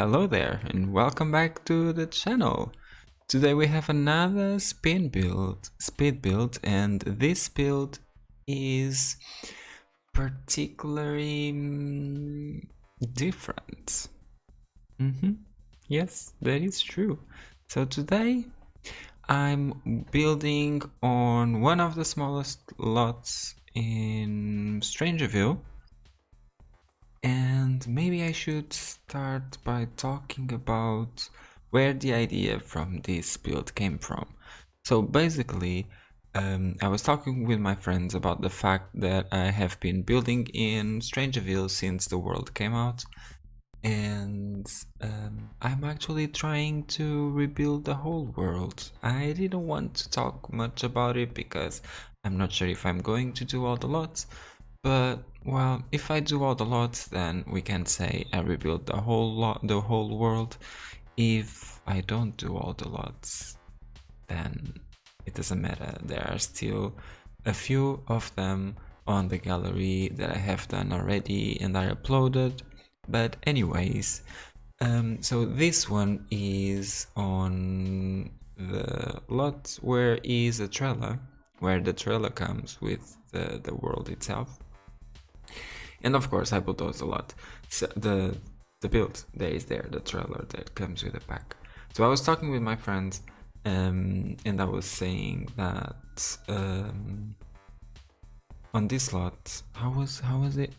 hello there and welcome back to the channel. Today we have another speed build, and this build is particularly different. Yes, that is true. So today I'm building on one of the smallest lots in Strangerville. And maybe I should start by talking about where the idea from this build came from. So basically, I was talking with my friends about the fact that I have been building in Strangerville since the world came out, and I'm actually trying to rebuild the whole world. I didn't want to talk much about it because I'm not sure if I'm going to do all the lots. But well, if I do all the lots, then we can say I rebuild the whole world. If I don't do all the lots, then it doesn't matter. There are still a few of them on the gallery that I have done already and I uploaded. But anyways, so this one is on the lot where is a trailer, where the trailer comes with the world itself. And of course I bulldoze a lot. So the build there, the trailer that comes with the pack. So I was talking with my friends, and I was saying that on this lot, how was it?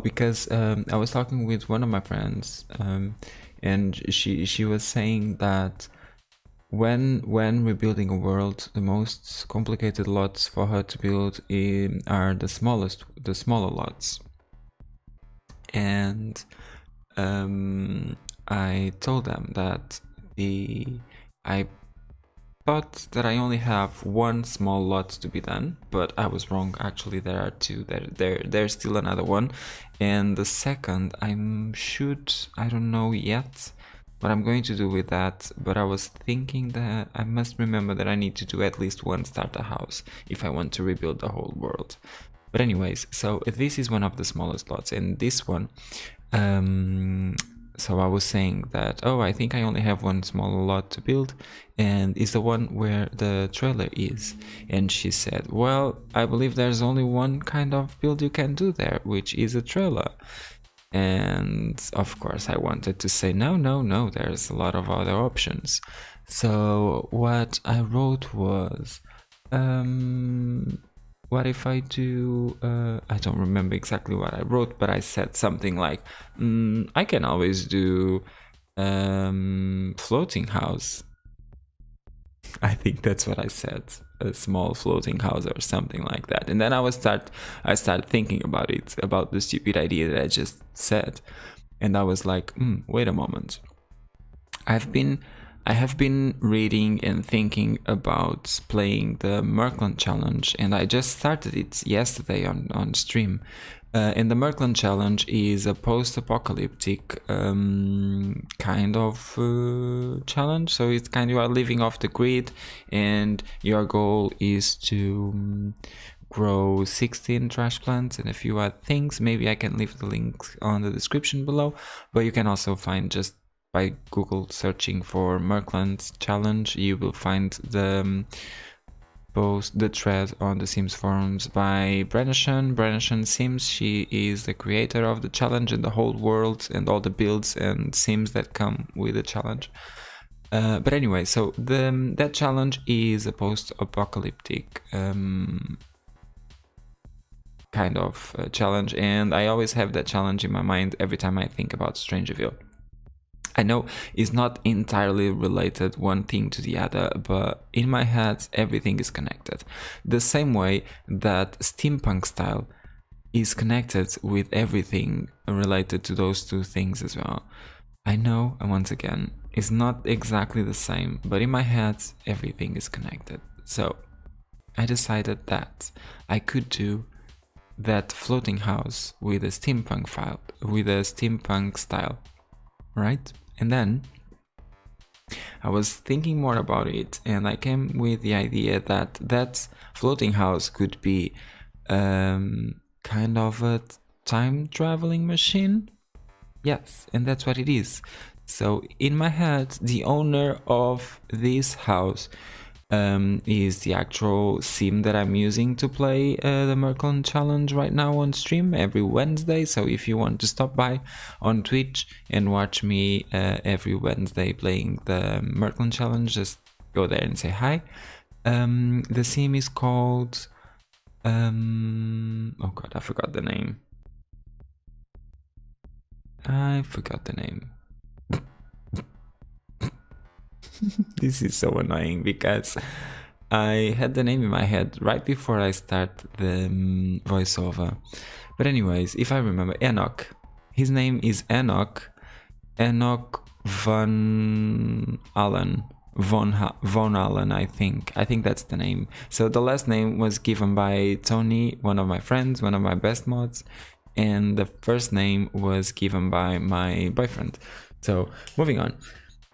Because I was talking with one of my friends, and she was saying that when rebuilding a world, the most complicated lots for her to build are the smaller lots. And I told them that I thought that I only have one small lot to be done, but I was wrong. Actually, there are two. There's still another one, and the second I don't know yet what I'm going to do with that, but I was thinking that I must remember that I need to do at least one starter house if I want to rebuild the whole world. But anyways, so this is one of the smallest lots, and this one, so I was saying that, I think I only have one small lot to build, and it's the one where the trailer is. And she said, well, I believe there's only one kind of build you can do there, which is a trailer. And of course I wanted to say no, there's a lot of other options. So what I wrote was, what if I do, I don't remember exactly what I wrote, but I said something like, I can always do floating house. I think that's what I said, a small floating house or something like that. And then I started thinking about it, about the stupid idea that I just said. And I was like, wait a moment. I have been reading and thinking about playing the Merkland challenge, and I just started it yesterday on stream. And the Merkland challenge is a post-apocalyptic kind of challenge. So it's kind of, you are living off the grid, and your goal is to grow 16 trash plants and a few other things. Maybe I can leave the links on the description below, but you can also find, just by Google searching for Merkland challenge, you will find the thread on the Sims forums by Brennishan Sims. She is the creator of the challenge and the whole world and all the builds and Sims that come with the challenge. But anyway, so that challenge is a post-apocalyptic kind of challenge, and I always have that challenge in my mind every time I think about Strangerville. I know it's not entirely related one thing to the other, but in my head everything is connected. The same way that steampunk style is connected with everything related to those two things as well. I know, once again, it's not exactly the same, but in my head everything is connected. So I decided that I could do that floating house with a steampunk style, right? And then I was thinking more about it, and I came with the idea that floating house could be kind of a time traveling machine, Yes, and that's what it is. So in my head, the owner of this house is the actual sim that I'm using to play the Mercon challenge right now on stream every Wednesday. So if you want to stop by on Twitch and watch me every Wednesday playing the Mercon challenge, just go there and say hi. The sim is called oh god, I forgot the name. This is so annoying because I had the name in my head right before I start the voiceover. But anyways, if I remember, Enoch. His name is Enoch. Enoch Von Allen. Von Allen, I think. I think that's the name. So the last name was given by Tony, one of my friends, one of my best mods. And the first name was given by my boyfriend. So moving on.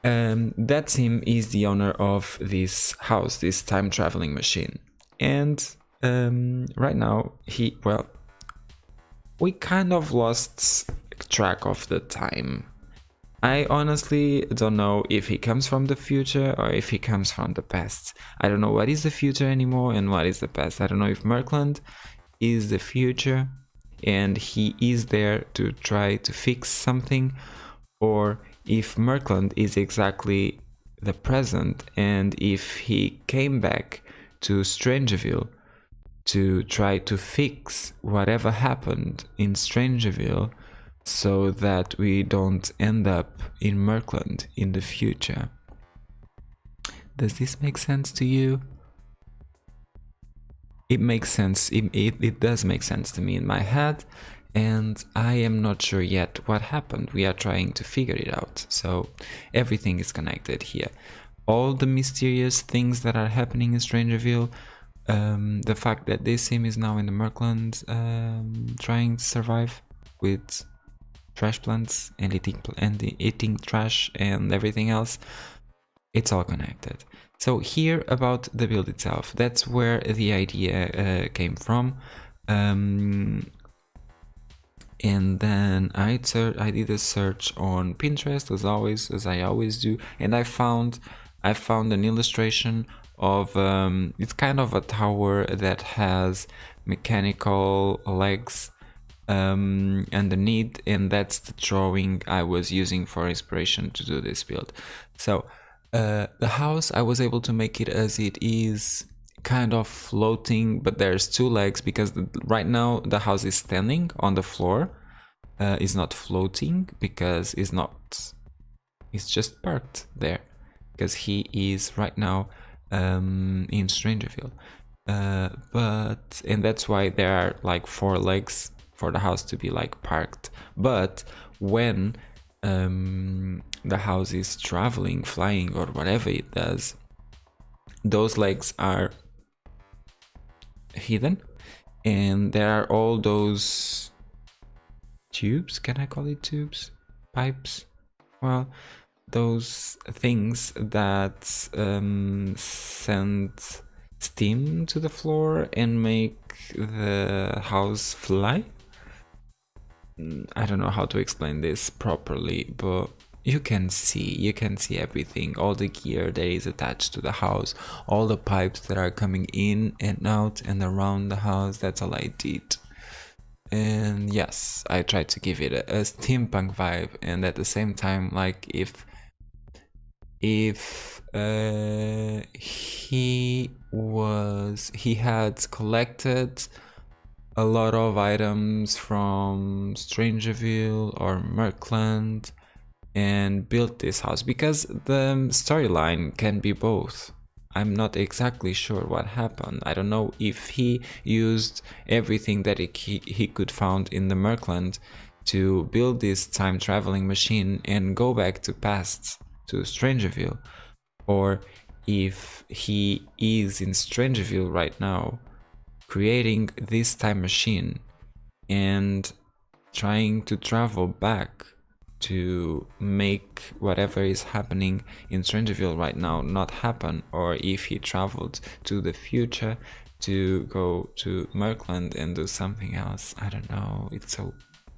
That sim is the owner of this house, this time traveling machine. And right now, we kind of lost track of the time. I honestly don't know if he comes from the future or if he comes from the past. I don't know what is the future anymore and what is the past. I don't know if Merkland is the future and he is there to try to fix something, or if Merkland is exactly the present and if he came back to Strangerville to try to fix whatever happened in Strangerville so that we don't end up in Merkland in the future. Does this make sense to you? It makes sense. It does make sense to me in my head, and I am not sure yet what happened. We are trying to figure it out. So everything is connected here. All the mysterious things that are happening in Strangerville, the fact that this sim is now in the Merkland trying to survive with trash plants and eating trash and everything else, it's all connected. So here about the build itself, that's where the idea came from. And then I did a search on Pinterest as I always do, and I found an illustration of it's kind of a tower that has mechanical legs underneath, and that's the drawing I was using for inspiration to do this build. So the house, I was able to make it as it is, kind of floating, but there's two legs because right now the house is standing on the floor. It's not floating because it's just parked there because he is right now in Strangerville. And that's why there are like four legs for the house to be like parked. But when the house is traveling, flying, or whatever it does, those legs are hidden, and there are all those tubes. Can I call it tubes? Pipes? Well, those things that send steam to the floor and make the house fly. I don't know how to explain this properly, but you can see everything, all the gear that is attached to the house, all the pipes that are coming in and out and around the house. That's all I did. And yes, I tried to give it a steampunk vibe, and at the same time, like if he had collected a lot of items from Strangerville or Merkland and built this house, because the storyline can be both. I'm not exactly sure what happened. I don't know if he used everything that he could find in the Merkland to build this time traveling machine and go back to past, to Strangerville, or if he is in Strangerville right now creating this time machine and trying to travel back to make whatever is happening in Strangerville right now not happen, or if he traveled to the future to go to Merkland and do something else. I don't know.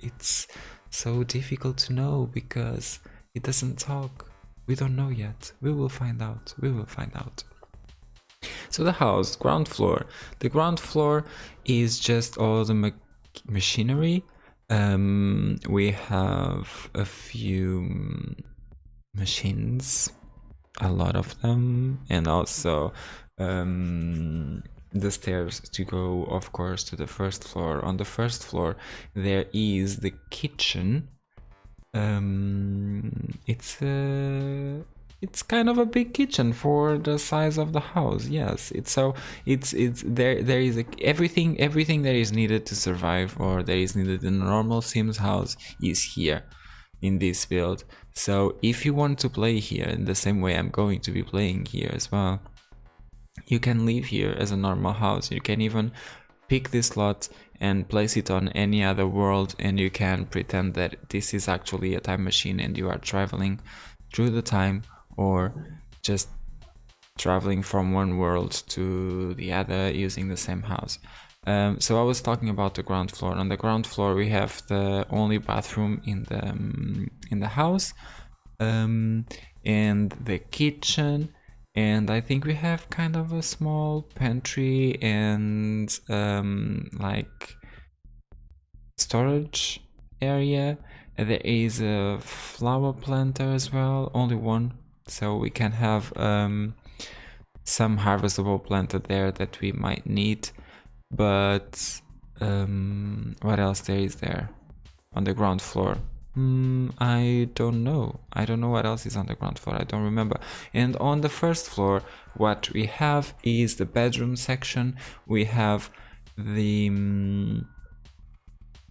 It's so difficult to know because it doesn't talk. We don't know yet. We will find out. We will find out. So the house, ground floor. The ground floor is just all the machinery. We have a few machines, a lot of them, and also the stairs to go, of course, to the first floor. On the first floor there is the kitchen. It's kind of a big kitchen for the size of the house. Yes, it's there is everything that is needed to survive, or that is needed in a normal Sims house, is here in this build. So if you want to play here in the same way I'm going to be playing here as well, you can live here as a normal house. You can even pick this slot and place it on any other world, and you can pretend that this is actually a time machine and you are traveling through the time, or just traveling from one world to the other using the same house. So I was talking about the ground floor. On the ground floor we have the only bathroom in the house, and the kitchen, and I think we have kind of a small pantry and like storage area. There is a flower planter as well, only one, so we can have some harvestable planter there that we might need. But what else there is there on the ground floor? I don't know what else is on the ground floor. I don't remember. And on the first floor what we have is the bedroom section. We have the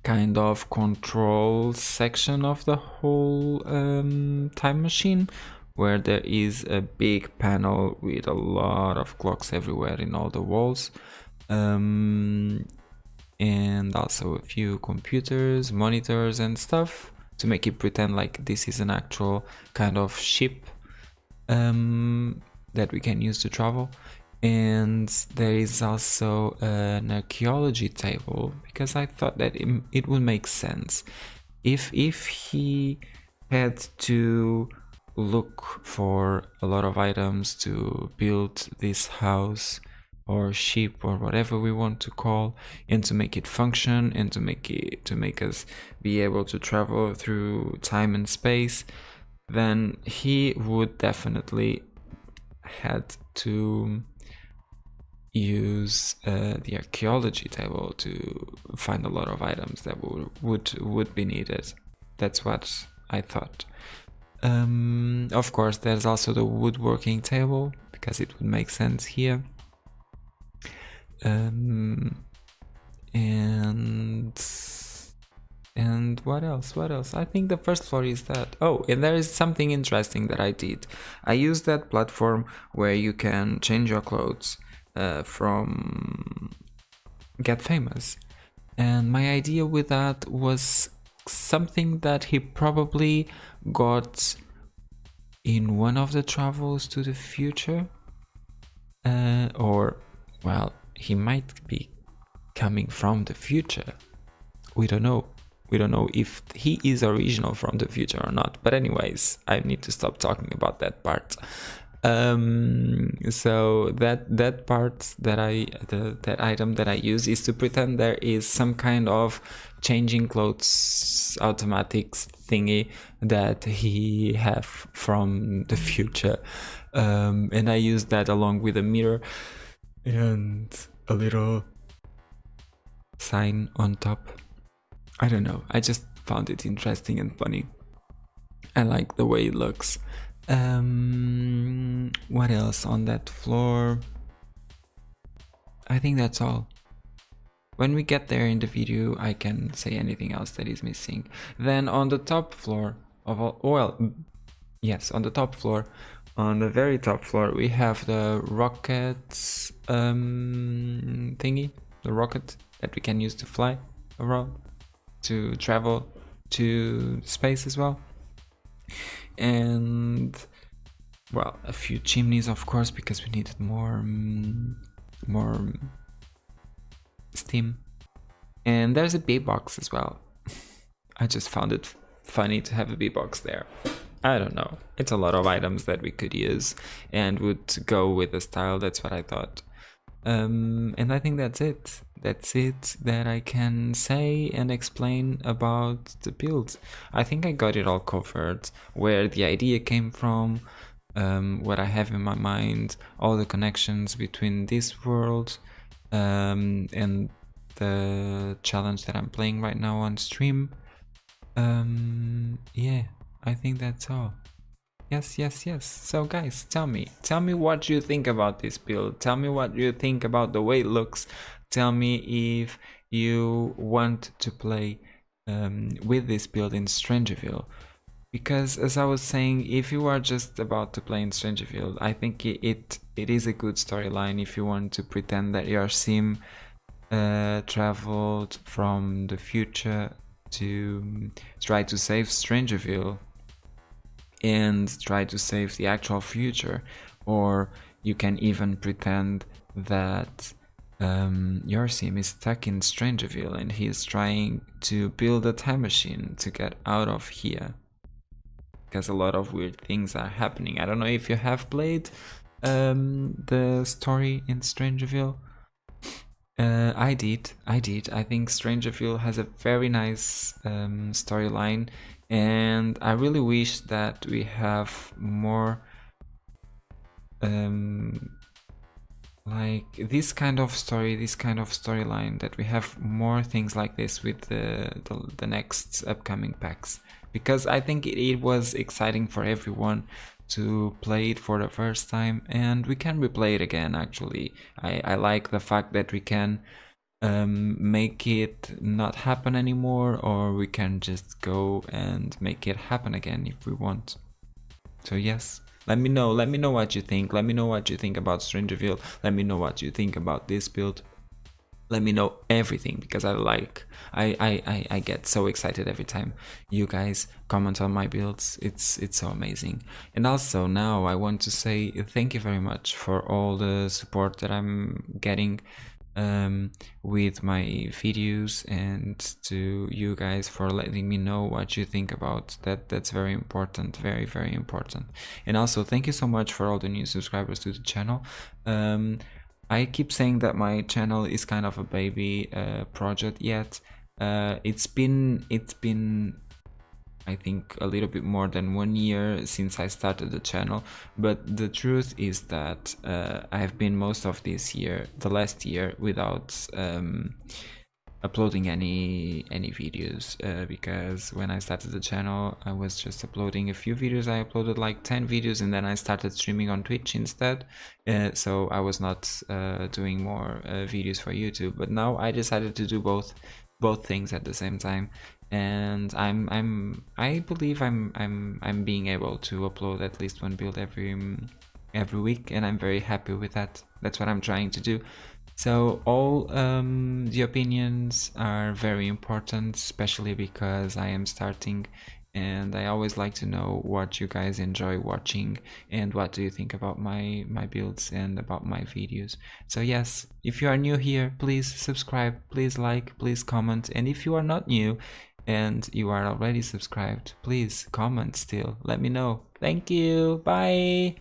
kind of control section of the whole time machine, where there is a big panel with a lot of clocks everywhere in all the walls, and also a few computers, monitors and stuff to make it pretend like this is an actual kind of ship that we can use to travel. And there is also an archaeology table, because I thought that it would make sense if he had to look for a lot of items to build this house or ship or whatever we want to call, and to make it function, and to make us be able to travel through time and space, then he would definitely had to use the archaeology table to find a lot of items that would be needed. That's what I thought. Of course, there's also the woodworking table, because it would make sense here. And what else? I think the first floor is that. Oh, and there is something interesting that I did. I used that platform where you can change your clothes from Get Famous, and my idea with that was something that he probably got in one of the travels to the future, or well, he might be coming from the future. We don't know if he is original from the future or not, but anyways, I need to stop talking about that part. So that part that item that I use is to pretend there is some kind of changing clothes automatic thingy that he have from the future, and I use that along with a mirror and a little sign on top. I don't know, I just found it interesting and funny. I like the way it looks. What else on that floor? I think that's all. When we get there in the video, I can say anything else that is missing. Then on the top floor of all, well, yes, on the top floor, on the very top floor, we have the rocket thingy, the rocket that we can use to fly around, to travel to space as well. And well, a few chimneys, of course, because we needed more steam. And there's a bee box as well. I just found it funny to have a B-box there. I don't know. It's a lot of items that we could use and would go with the style. That's what I thought. And I think that's it. That's it that I can say and explain about the build. I think I got it all covered. Where the idea came from, what I have in my mind, all the connections between this world and the challenge that I'm playing right now on stream. Yeah, I think that's all. Yes. So guys, tell me what you think about this build. Tell me what you think about the way it looks. Tell me if you want to play with this build in Strangerville. Because as I was saying, if you are just about to play in Strangerville, I think it is a good storyline if you want to pretend that your sim traveled from the future to try to save Strangerville and try to save the actual future. Or you can even pretend that your sim is stuck in Strangerville and he's trying to build a time machine to get out of here, because a lot of weird things are happening. I don't know if you have played the story in Strangerville. I did. I think Strangerville has a very nice storyline, and I really wish that we have more like this kind of story, this kind of storyline, that we have more things like this with the next upcoming packs, because I think it was exciting for everyone to play it for the first time, and we can replay it again. Actually, I like the fact that we can make it not happen anymore, or we can just go and make it happen again if we want. So yes, let me know what you think. Let me know what you think about Strangerville. Let me know what you think about this build. Let me know everything, because I get so excited every time you guys comment on my builds. It's so amazing. And also now I want to say thank you very much for all the support that I'm getting with my videos, and to you guys for letting me know what you think about that. That's very important, very important. And also thank you so much for all the new subscribers to the channel. I keep saying that my channel is kind of a baby project yet. It's been I think a little bit more than 1 year since I started the channel, but the truth is that I've been most of this year, the last year, without uploading any videos, because when I started the channel I was just uploading a few videos. I uploaded like 10 videos, and then I started streaming on Twitch instead, so I was not doing more videos for YouTube. But now I decided to do both things at the same time, and I believe I'm being able to upload at least one build every week, and I'm very happy with that. That's what I'm trying to do. So all the opinions are very important, especially because I am starting, and I always like to know what you guys enjoy watching and what do you think about my builds and about my videos. So yes, if you are new here, please subscribe, please like, please comment, and if you are not new and you are already subscribed, please comment still, let me know. Thank you, bye.